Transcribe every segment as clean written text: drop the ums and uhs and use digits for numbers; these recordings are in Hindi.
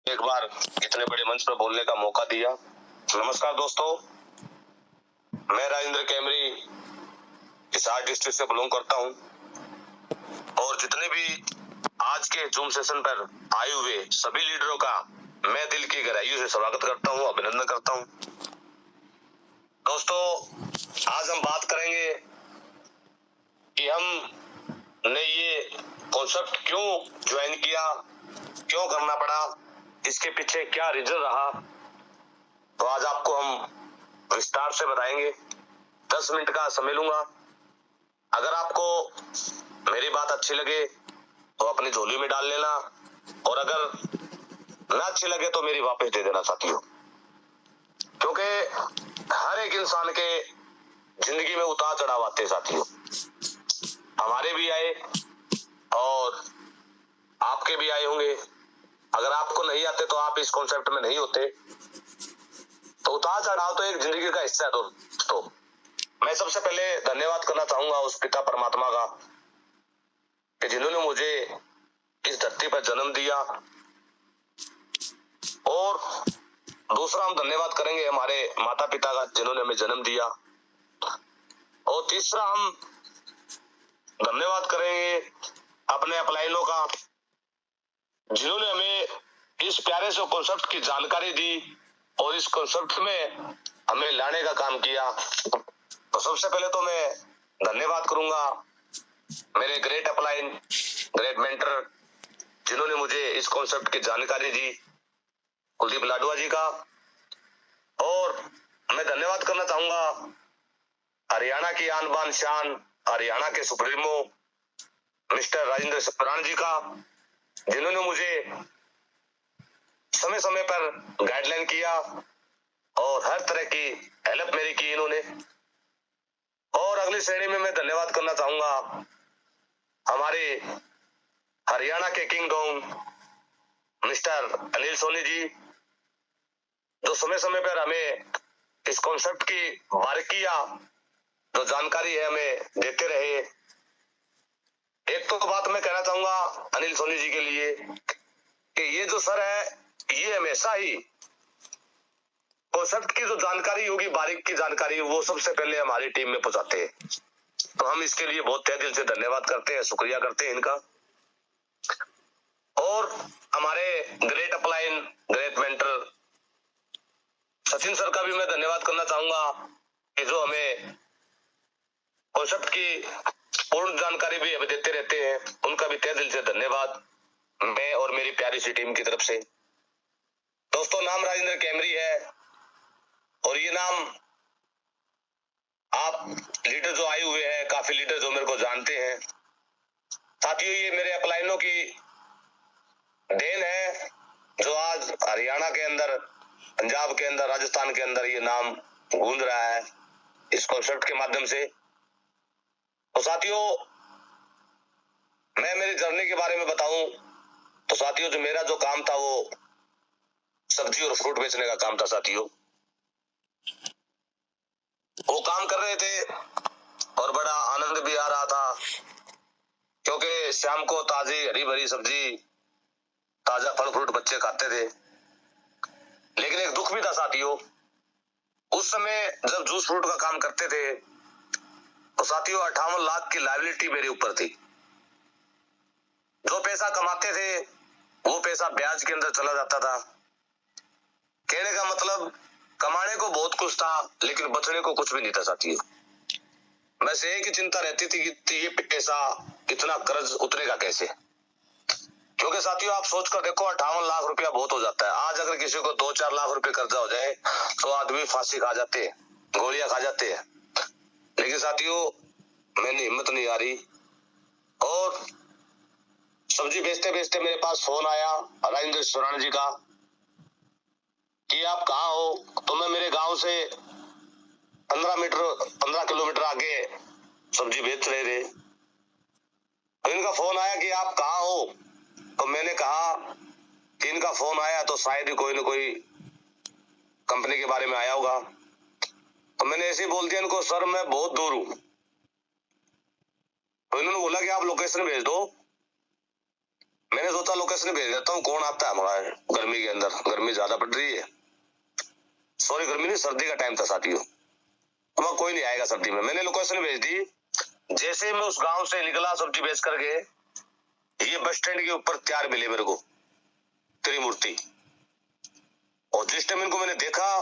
एक बार इतने बड़े मंच पर बोलने का मौका दिया। नमस्कार दोस्तों, मैं राजेंद्र कैमरी हिसार डिस्ट्रिक्ट से बिलोंग करता हूँ और जितने भी आज के जूम सेशन पर आए हुए सभी लीडरों का मैं दिल की गहराइयों से स्वागत करता हूँ, अभिनंदन करता हूँ। दोस्तों, आज हम बात करेंगे कि हमने ये कॉन्सेप्ट क्यों ज्वाइन किया, क्यों करना पड़ा, इसके पीछे क्या रीजन रहा। तो आज आपको हम विस्तार से बताएंगे। 10 मिनट का समय लूंगा। अगर आपको मेरी बात अच्छी लगे तो अपनी झोली में डाल लेना, और अगर ना अच्छी लगे तो मेरी वापस दे देना साथियों, क्योंकि हर एक इंसान के जिंदगी में उतार चढ़ाव आते हैं साथियों। हमारे भी आए और आपके भी आए होंगे। अगर आपको नहीं आते तो आप इस कॉन्सेप्ट में नहीं होते। तो उतार चढ़ाव तो एक जिंदगी का हिस्सा है दोस्तों। मैं सबसे पहले धन्यवाद करना चाहूंगा उस पिता परमात्मा का कि जिन्होंने मुझे इस धरती पर जन्म दिया, और दूसरा हम धन्यवाद करेंगे हमारे माता पिता का जिन्होंने हमें जन्म दिया, और तीसरा हम धन्यवाद करेंगे अपने अपलाइनों का जिन्होंने हमें इस प्यारे से कॉन्सेप्ट की जानकारी दी और इस कॉन्सेप्ट में हमें लाने का काम किया। तो सबसे पहले तो मैं धन्यवाद करूंगा मेरे ग्रेट अपलाइन, ग्रेट मेंटर जिन्होंने मुझे इस कॉन्सेप्ट की जानकारी दी, कुलदीप लाडवा जी का। और मैं धन्यवाद करना चाहूंगा हरियाणा की आन बान शान, हरियाणा के सुप्रीमो मिस्टर राजेंद्र सप्राण जी का, जिन्होंने मुझे समय समय पर गाइडलाइन किया और हर तरह की हेल्प मेरी की इन्होंने। और अगली श्रेणी में मैं धन्यवाद करना चाहूंगा हमारे हरियाणा के किंगडम मिस्टर अनिल सोनी जी, जो समय समय पर हमें इस कॉन्सेप्ट की बारीकियां जो जानकारी है हमें देते रहे। एक तो बात मैं कहना चाहूंगा अनिल सोनी जी के लिए कि ये जो सर है ये हमेशा ही कॉन्सेप्ट की जो जानकारी होगी, बारीक की जानकारी, वो सबसे पहले हमारी टीम में पहुंचाते हैं। तो हम इसके लिए बहुत तहे दिल से धन्यवाद करते हैं, शुक्रिया करते हैं इनका। और हमारे great upline, great mentor Sachin sir का भी मैं धन्यवाद करना चाहूंगा कि जो हमें कॉन्सेप्ट की पूर्ण जानकारी भी हमें देते रहते हैं। उनका भी तहे दिल से धन्यवाद मैं और मेरी प्यारी सी टीम की तरफ से। दोस्तों, नाम राजेंद्र कैमरी है और ये नाम आप लीडर जो आए हुए हैं, काफी लीडर जो मेरे को जानते हैं साथियों, ये मेरे अपलाइनों की देन है जो आज हरियाणा के अंदर, पंजाब के अंदर, राजस्थान के अंदर ये नाम गूंज रहा है इस कॉन्सेप्ट के माध्यम से। तो साथियों, मैं मेरी जर्नी के बारे में बताऊं तो साथियों, जो मेरा जो काम था वो सब्जी और फ्रूट बेचने का काम था साथियों। वो काम कर रहे थे और बड़ा आनंद भी आ रहा था, क्योंकि शाम को ताजी हरी भरी सब्जी, ताजा फल फ्रूट बच्चे खाते थे। लेकिन एक दुख भी था साथियों, उस समय जब जूस फ्रूट का काम करते थे तो साथियों 58 लाख की लायबिलिटी मेरे ऊपर थी। जो पैसा कमाते थे वो पैसा ब्याज के अंदर चला जाता था। कहने का मतलब, कमाने को बहुत कुछ था लेकिन बचने को कुछ भी नहीं था साथियों। बस एक ही चिंता रहती थी कि ये पैसा, इतना कर्ज उतरेगा कैसे। क्योंकि साथियों आप सोच कर देखो, 58 लाख रुपया बहुत हो जाता है। आज अगर किसी को 2-4 लाख रुपए कर्जा हो जाए तो आदमी फांसी खा जाते हैं, गोलियां खा जाते हैं। लेकिन साथियों मैंने हिम्मत नहीं हारी और सब्जी बेचते बेचते मेरे पास फोन आया राजेंद्र सप्राण जी का कि आप कहाँ हो। तो मैं मेरे गांव से 15 किलोमीटर आगे सब्जी बेच रहे थे। तो इनका फोन आया कि आप कहाँ हो। तो मैंने कहा कि इनका फोन आया तो शायद ही कोई ना कोई कंपनी के बारे में आया होगा। तो मैंने ऐसे ही बोल दिया इनको, सर मैं बहुत दूर हूं। तो इन्होंने बोला कि आप लोकेशन भेज दो। मैंने सोचा लोकेशन भेज देता हूँ, कौन आता है हमारा गर्मी के अंदर, गर्मी ज्यादा पड़ रही है। सॉरी गर्मी नहीं, सर्दी का टाइम था साथियों, वहां कोई नहीं आएगा सर्दी में। मैंने लोकेशन भेज दी। जैसे मैं उस गांव से निकला सब्जी बेच करके, ये बस स्टैंड के ऊपर तैयार मिले मेरे को त्रिमूर्ति। और जिस टाइम इनको मैंने देखा,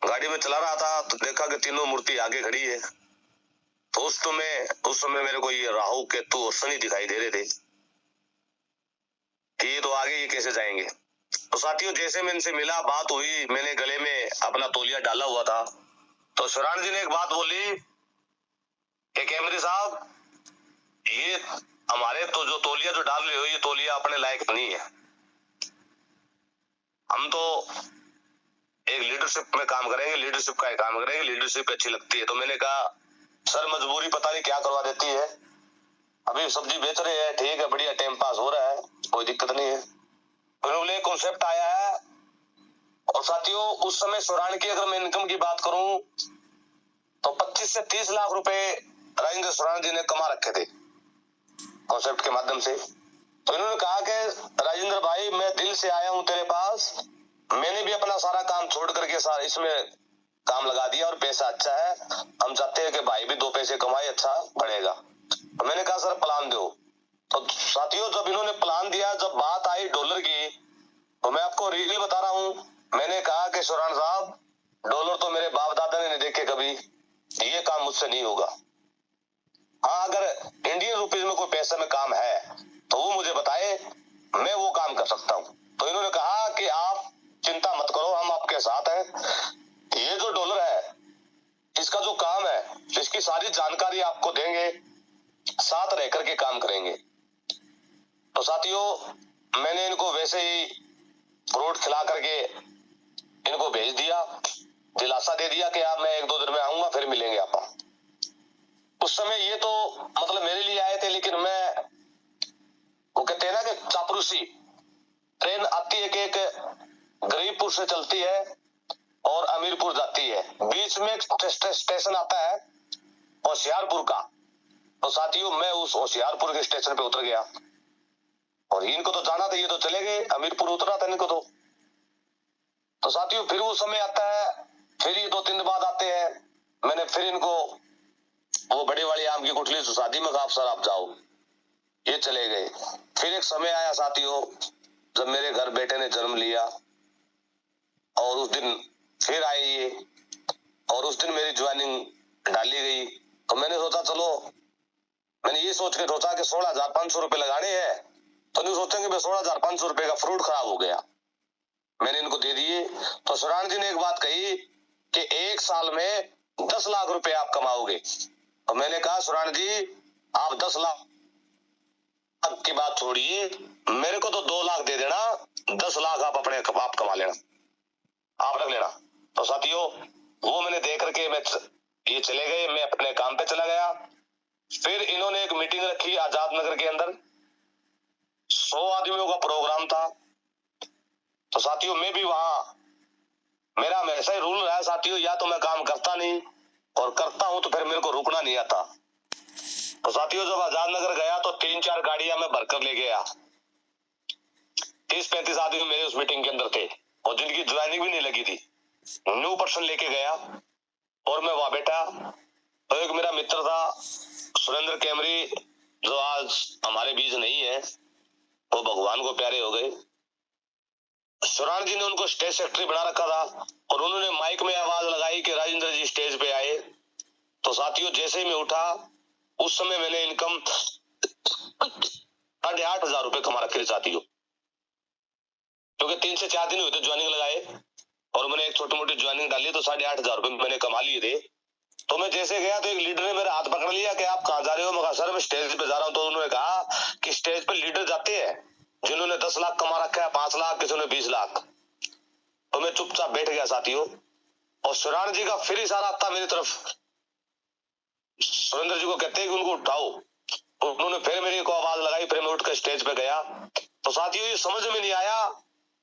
गाड़ी में चला रहा था तो देखा कि तीनों मूर्ति आगे खड़ी है। तो उस समय मेरे को ये राहु केतु और शनि दिखाई दे रहे थे कि ये तो आगे ये कैसे जाएंगे। तो साथियों जैसे मैं इनसे मिला, बात हुई, मैंने गले में अपना तौलिया डाला हुआ था, तो सुरान जी ने एक बात बोली कि कैमरे साहब, ये हमारे तो जो तौलिया जो डाल रहे हो, ये तौलिया अपने लायक नहीं है। हम तो एक लीडरशिप में काम करेंगे, लीडरशिप का काम करेंगे, लीडरशिप अच्छी लगती है। तो मैंने कहा सर मजबूरी पता नहीं क्या करवा देती है, अभी सब्जी बेच रहे हैं, ठीक है, बढ़िया टाइम पास हो रहा है, कोई दिक्कत नहीं है। फिर कॉन्सेप्ट आया है। और साथियों उस समय सुरान की अगर मैं इनकम की बात करूं तो 25 से 30 लाख रुपए राजेंद्र सुरान जी ने कमा रखे थे कॉन्सेप्ट के माध्यम से। तो इन्होंने कहा कि राजेंद्र भाई मैं दिल से आया हूं तेरे पास, मैंने भी अपना सारा काम छोड़ करके सारा इसमें काम लगा दिया और पैसा अच्छा है, हम चाहते हैं कि भाई भी 2 पैसे कमाए, अच्छा बढ़ेगा। तो मैंने कहा सर प्लान दो। तो साथियों जब इन्होंने प्लान दिया, जब बात आई डॉलर की, तो मैं आपको रियल बता रहा हूं, मैंने कहा कि सुरान साहब डॉलर तो मेरे बाप दादा ने नहीं देखे कभी, ये काम मुझसे नहीं होगा। हाँ अगर इंडियन रुपीज में कोई पैसे में काम है तो वो मुझे बताए, मैं वो काम कर सकता हूँ। तो इन्होंने कहा कि आप चिंता मत करो, हम आपके साथ हैं, ये जो डॉलर है इसका जो काम है इसकी सारी जानकारी आपको देंगे, साथ रह करके काम करेंगे। तो साथियों मैंने इनको वैसे ही फ्रूट खिला करके इनको भेज दिया, दिलासा दे दिया कि आप मैं 1-2 दिन में आऊंगा, फिर मिलेंगे आप। उस समय ये तो मतलब मेरे लिए आए थे, लेकिन मैं वो कहते हैं ना कि चापरूसी, ट्रेन आती है कि एक गरीबपुर से चलती है और अमीरपुर जाती है, बीच में एक स्टेशन आता है होशियारपुर का। तो साथियों मैं उस होशियारपुर के स्टेशन पे उतर गया और इनको तो जाना था, ये तो चले गए, अमीरपुर उतरा था इनको तो साथियों फिर वो समय आता है, फिर ये 2-3 दिन बाद आते हैं। मैंने फिर इनको वो बड़े वाली आम की गुठली शादी में कहा सर आप जाओ, ये चले गए। फिर एक समय आया साथियों जब मेरे घर बेटे ने जन्म लिया और उस दिन फिर आए ये, और उस दिन मेरी ज्वाइनिंग डाली गई। तो मैंने सोचा चलो, मैंने ये सोच के सोचा कि 16,500 रुपए लगाने हैं, तो नहीं सोचेंगे 16,500 रुपए का फ्रूट खराब हो गया, मैंने इनको दे दिए। तो सुरान जी ने एक बात कही कि 1 साल में 10 लाख रुपए आप कमाओगे। तो मैंने कहा सुरान जी आप 10 लाख की बात छोड़िए, मेरे को तो 2 लाख दे देना, 10 लाख आप अपने आप कमा लेना, आप रख लेना। तो साथियों वो मैंने देख करके मैं ये चले गए, मैं अपने काम पे चला गया। फिर इन्होंने एक मीटिंग रखी आजाद नगर के अंदर, 100 आदमियों का प्रोग्राम था। तो साथियों मैं भी वहां, मेरा हमेशा ही रूल रहा है साथियों, या तो मैं काम करता नहीं और करता हूं तो फिर मेरे को रुकना नहीं आता। तो साथियों जब आजाद नगर गया तो 3-4 गाड़ियां मैं भरकर ले गया, 30-35 आदमी मेरे उस मीटिंग के अंदर थे और जिनकी ज्वाइनिंग भी नहीं लगी थी, न्यू पर्सन लेके गया और मैं वहां बैठा। तो एक मेरा मित्र था सुरेंद्र कैमरी, जो आज हमारे बीच नहीं है, वो भगवान को प्यारे हो गए। सुरान जी ने उनको स्टेज सेक्रेटरी बना रखा था और उन्होंने माइक में आवाज लगाई कि राजेंद्र जी स्टेज पे आए। तो साथियों जैसे ही मैं उठा, उस समय मैंने इनकम 8,500 रुपए कमा रखे थे साथियों, क्योंकि 3 से 4 दिन हुए थे ज्वाइनिंग लगाए और मैंने एक छोटी मोटी ज्वाइनिंग डाली, तो 8,500 रुपए मैंने कमा लिए थे। तो मैं जैसे गया तो एक लीडर ने मेरा हाथ पकड़ लिया कि आप कहाँ जा रहे हो। मैं कहा सर मैं स्टेज पे जा रहा हूँ। तो उन्होंने कहा कि स्टेज पे लीडर जाते हैं जिन्होंने 10 लाख कमा रखा है, 5 लाख, किसी ने 20 लाख। तो मैं चुपचाप बैठ गया साथियों, और सुरान जी का फिर इशारा था मेरी तरफ, सुरेंद्र जी को कहते हैं कि उनको उठाओ। तो उन्होंने फिर मेरी को आवाज लगाई, फिर मैं उठकर स्टेज पे गया। तो साथियों ये समझ में नहीं आया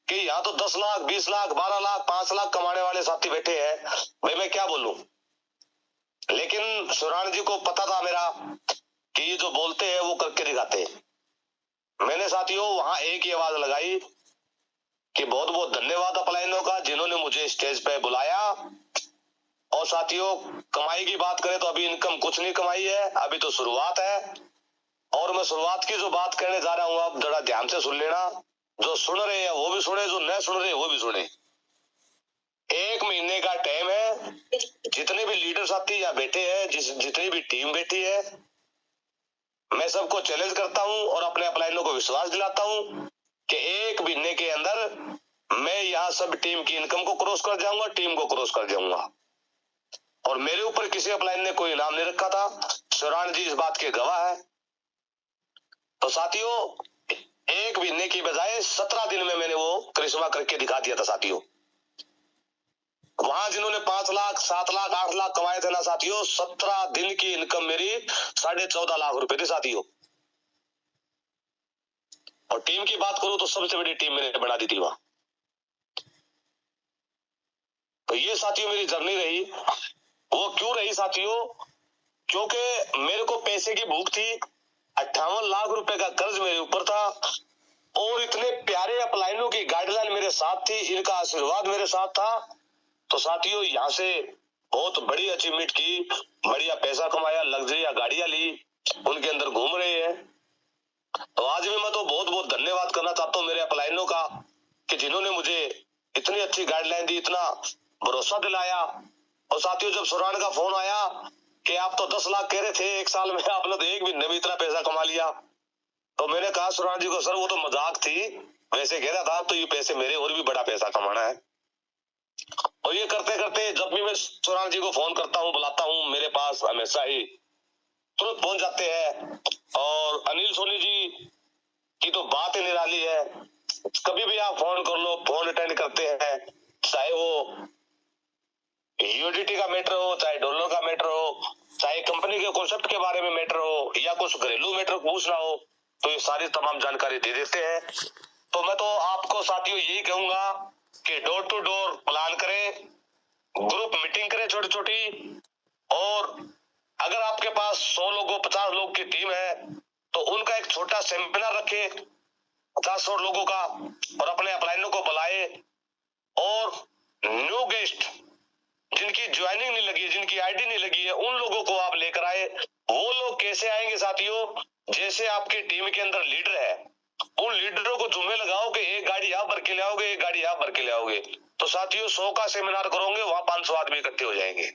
कि यहाँ तो 10 लाख, 20 लाख, 12 लाख, 5 लाख कमाने वाले साथी बैठे हैं, भाई मैं क्या बोलूं। लेकिन सुरान जी को पता था मेरा कि ये जो बोलते हैं वो करके दिखाते हैं। मैंने साथियों वहां एक ही आवाज लगाई कि बहुत बहुत धन्यवाद अपलाइनों का, जिन्होंने मुझे स्टेज पे बुलाया। और साथियों, कमाई की बात करें तो अभी इनकम कुछ नहीं कमाई है, अभी तो शुरुआत है। और मैं शुरुआत की जो बात करने जा रहा हूं, आप जरा ध्यान से सुन लेना। जो सुन रहे हैं वो भी सुने, जो न सुन रहे हैं वो भी सुने। 1 महीने का टाइम है। जितने भी लीडर साथी यहाँ बैठे हैं, जितनी भी टीम बैठी है, मैं सबको चैलेंज करता हूं और अपने अपलाइनों को विश्वास दिलाता हूं कि 1 महीने के अंदर मैं यहाँ सब टीम की इनकम को क्रॉस कर जाऊंगा, टीम को क्रॉस कर जाऊंगा। और मेरे ऊपर किसी अपलाइन ने कोई इनाम नहीं रखा था, शिवरान जी इस बात के गवाह है। तो साथियों, 1 महीने की बजाय 17 दिन में मैंने वो करिश्मा करके दिखा दिया था साथियों। वहां जिन्होंने 5 लाख 7 लाख 8 लाख कमाए थे ना साथियों, 17 दिन की इनकम मेरी 14.5 लाख रुपए थी साथियों। और टीम की बात करूं तो सबसे बड़ी टीम मैंने बना दी थी वहां। तो ये साथियों मेरी जर्नी रही। वो क्यों रही साथियों? क्योंकि मेरे को पैसे की भूख थी। 58 लाख रुपए का कर्ज मेरे ऊपर था और इतने प्यारे अपलाइनों की गाइडलाइन मेरे साथ थी, इनका आशीर्वाद मेरे साथ था। तो साथियों, यहाँ से बहुत बड़ी अचीवमेंट की, बढ़िया पैसा कमाया, लग्जरी गाड़ियां ली, उनके अंदर घूम रहे हैं। तो आज भी मैं तो बहुत बहुत धन्यवाद करना चाहता हूँ मेरे अपलाइनों का, कि जिन्होंने मुझे इतनी अच्छी गाइडलाइन दी, इतना भरोसा दिलाया। और साथियों, जब सुरान का फोन आया कि आप तो 10 लाख कह रहे थे 1 साल में, आपने तो 1 महीने में इतना पैसा कमा लिया, तो मैंने कहा सुरान जी को, सर वो तो मजाक थी, वैसे कह रहा था, तो ये पैसे मेरे और भी बड़ा पैसा कमाना है। और ये करते करते जब भी मैं सुरान जी को फोन करता हूँ, बुलाता हूँ, मेरे पास हमेशा ही तुरंत पहुंच जाते हैं। और अनिल सोनी जी की तो बात ही निराली है। कभी भी आप फोन कर लो, फोन अटेंड करते हैं, चाहे वो यूडिटी का मैटर हो, चाहे डॉलर का मैटर हो, चाहे कंपनी के कॉन्सेप्ट के बारे में मैटर हो, या कुछ घरेलू मैटर पूछना हो, तो ये सारी तमाम जानकारी दे देते हैं। तो मैं तो आपको साथियों यही कहूंगा कि डोर टू डोर प्लान करें, ग्रुप मीटिंग करें छोटी छोटी। और अगर आपके पास 100 लोगों 50 लोग की टीम है, तो उनका एक छोटा सेमिनार रखे 50-100 लोगों का, और अपने अपलाइनों को बुलाए। और न्यू गेस्ट जिनकी ज्वाइनिंग नहीं लगी है, जिनकी आईडी नहीं लगी है, उन लोगों को आप लेकर आए। वो लोग कैसे आएंगे साथियों? जैसे आपकी टीम के अंदर लीडर है, उन लीडरों को जुम्मे लगाओ कि एक गाड़ी आप भर के ले आओगे, एक गाड़ी आप भर के ले आओगे। तो साथियों, 100 का सेमिनार करोगे, वहां 500 आदमी इकट्ठे हो जाएंगे।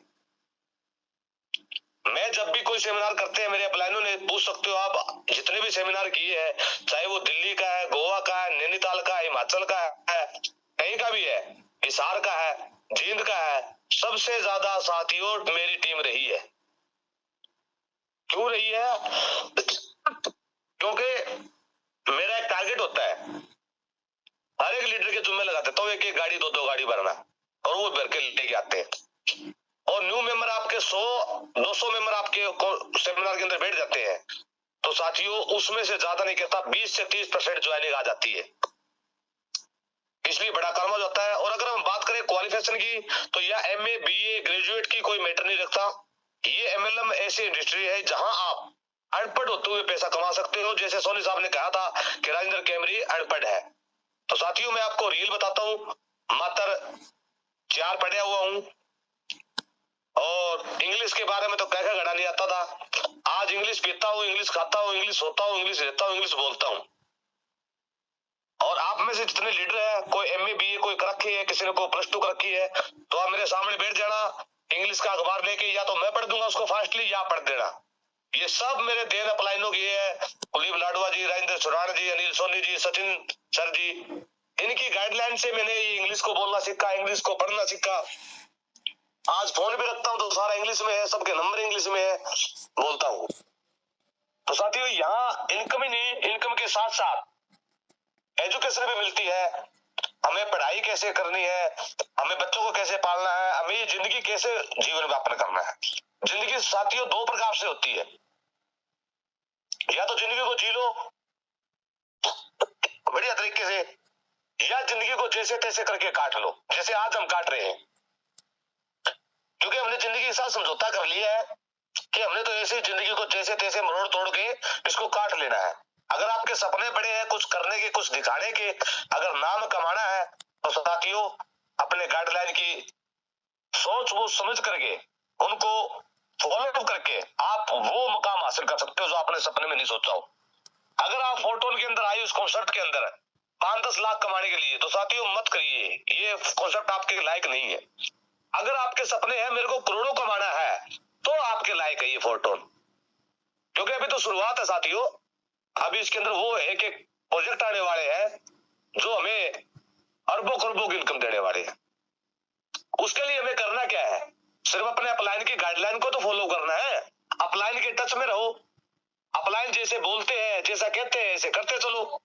मैं जब भी कोई सेमिनार करते हैं, मेरे अपलाइनों ने, पूछ सकते हो आप, जितने भी सेमिनार किए हैं, चाहे वो दिल्ली का है, गोवा का है, नैनीताल का है, हिमाचल का है, कहीं का भी है, हिसार का है, जींद का है, सबसे ज्यादा साथियों मेरी टीम रही है। क्यों रही है? क्योंकि मेरा एक टारगेट होता है, हर एक लीडर के जुम्मे लगाते, तो एक एक गाड़ी 2-2 गाड़ी भरना, और वो भर के लेके आते हैं। और न्यू मेंबर आपके 100-200 मेंबर आपके सेमिनार के अंदर बैठ जाते हैं, तो साथियों उसमें से ज्यादा नहीं कहता 20 से 30% ज्वाइनिंग आ जाती है। इसलिए बड़ा काम हो जाता है। और अगर हम बात करें क्वालिफिकेशन की, तो यह MA BA ग्रेजुएट की कोई मैटर नहीं रखता। ये MLM ऐसी इंडस्ट्री है जहां आप अनपढ़ होते हुए पैसा कमा सकते हो। जैसे सोनी साहब ने कहा था कि राजेंद्र कैमरी अनपढ़ है, तो साथियों मैं आपको रियल बताता हूँ, मात्र 4 पढ़ा हुआ हूँ, और इंग्लिश के बारे में तो कह घड़ा नहीं आता था। आज इंग्लिश पीता हूँ, इंग्लिश खाता हूँ, इंग्लिश सोता हूँ, इंग्लिश रहता हूँ, इंग्लिश बोलता हूँ। और आप में से जितने लीडर है, कोई MA BA कोई कर रखी है, किसी ने कोई +2 कर रखी है, तो आप मेरे सामने बैठ जाना, इंग्लिश का अखबार लेके, या तो मैं पढ़ दूंगा उसको फास्टली, या पढ़ देना। ये सब मेरे देन अपलाइनों की है। कुलदीप लाडवा जी, राजेंद्र सुराण जी, अनिल सोनी जी, सचिन सर जी, इनकी गाइडलाइन से मैंने ये इंग्लिश को बोलना सीखा, इंग्लिश को पढ़ना सीखा। आज फोन भी रखता हूँ तो सारा इंग्लिश में है, सबके नंबर इंग्लिश में है, बोलता हूँ। तो साथियों, यहाँ इनकम ही नहीं, इनकम के साथ साथ एजुकेशन भी मिलती है। हमें पढ़ाई कैसे करनी है, हमें बच्चों को कैसे पालना है, हमें ये जिंदगी कैसे जीवन यापन करना है। जिंदगी साथियों 2 प्रकार से होती है, या तो जिंदगी को जी लो बढ़िया तरीके से, या जिंदगी को जैसे तैसे करके काट लो, जैसे आज हम काट रहे हैं। क्योंकि हमने जिंदगी के साथ समझौता कर लिया है कि हमने तो ऐसे जिंदगी को जैसे तैसे मरोड़ तोड़ के इसको काट लेना है। अगर आपके सपने बड़े हैं, कुछ करने के, कुछ दिखाने के, अगर नाम कमाना है, तो साथियों अपने गाइडलाइन की सोच वो समझ करके उनको फॉलो करके आप वो मुकाम हासिल कर सकते हो जो आपने सपने में नहीं सोचा हो। अगर आप फोटोन के अंदर आई उस कॉन्सेप्ट के अंदर 5-10 लाख कमाने के लिए, तो साथियों मत करिए, ये कॉन्सेप्ट आपके लायक नहीं है। अगर आपके सपने हैं मेरे को करोड़ों कमाना है, तो आपके लायक है ये फोटोन, क्योंकि अभी तो शुरुआत है साथियों। अभी इसके अंदर वो एक एक प्रोजेक्ट आने वाले हैं जो हमें अरबों खरबों की इनकम देने वाले हैं। उसके लिए हमें करना क्या है, सिर्फ अपने अपलाइन की गाइडलाइन को तो फॉलो करना है। अपलाइन के टच में रहो, अपलाइन जैसे बोलते हैं, जैसा कहते हैं, ऐसे करते चलो।